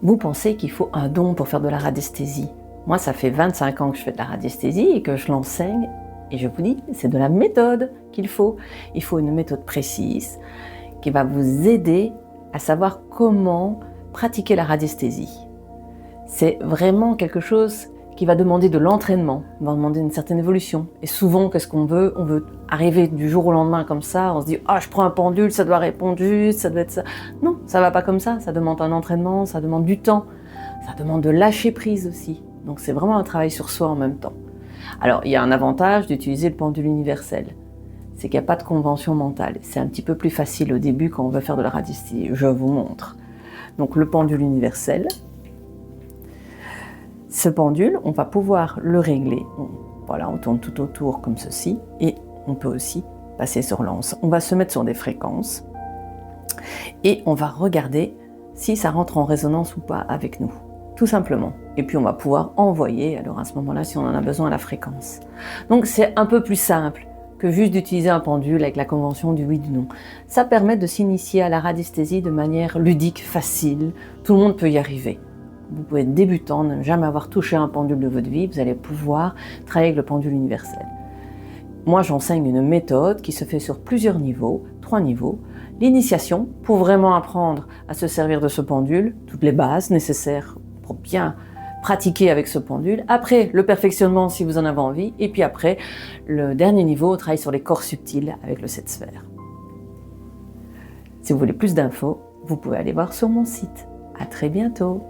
Vous pensez qu'il faut un don pour faire de la radiesthésie. Moi, ça fait 25 ans que je fais de la radiesthésie et que je l'enseigne. Et je vous dis, c'est de la méthode qu'il faut. Il faut une méthode précise qui va vous aider à savoir comment pratiquer la radiesthésie. C'est vraiment quelque chose qui va demander de l'entraînement, va demander une certaine évolution. Et souvent, qu'est-ce qu'on veut? On veut arriver du jour au lendemain comme ça, on se dit « Ah, je prends un pendule, ça doit répondre juste, ça doit être ça ». Non, ça va pas comme ça demande un entraînement, ça demande du temps, ça demande de lâcher prise aussi. Donc c'est vraiment un travail sur soi en même temps. Alors, il y a un avantage d'utiliser le pendule universel, c'est qu'il n'y a pas de convention mentale. C'est un petit peu plus facile au début quand on veut faire de la radiesthésie, je vous montre. Donc le pendule universel, ce pendule, on va pouvoir le régler. Voilà, on tourne tout autour comme ceci et on peut aussi passer sur l'anse. On va se mettre sur des fréquences et on va regarder si ça rentre en résonance ou pas avec nous, tout simplement. Et puis on va pouvoir envoyer, alors à ce moment-là, si on en a besoin, la fréquence. Donc c'est un peu plus simple que juste d'utiliser un pendule avec la convention du oui, du non. Ça permet de s'initier à la radiesthésie de manière ludique, facile. Tout le monde peut y arriver. Vous pouvez être débutant, ne jamais avoir touché un pendule de votre vie, vous allez pouvoir travailler avec le pendule universel. Moi, j'enseigne une méthode qui se fait sur plusieurs niveaux, 3 niveaux. L'initiation, pour vraiment apprendre à se servir de ce pendule, toutes les bases nécessaires pour bien pratiquer avec ce pendule. Après, le perfectionnement si vous en avez envie. Et puis après, le dernier niveau, on travaille sur les corps subtils avec le 7 sphères. Si vous voulez plus d'infos, vous pouvez aller voir sur mon site. À très bientôt.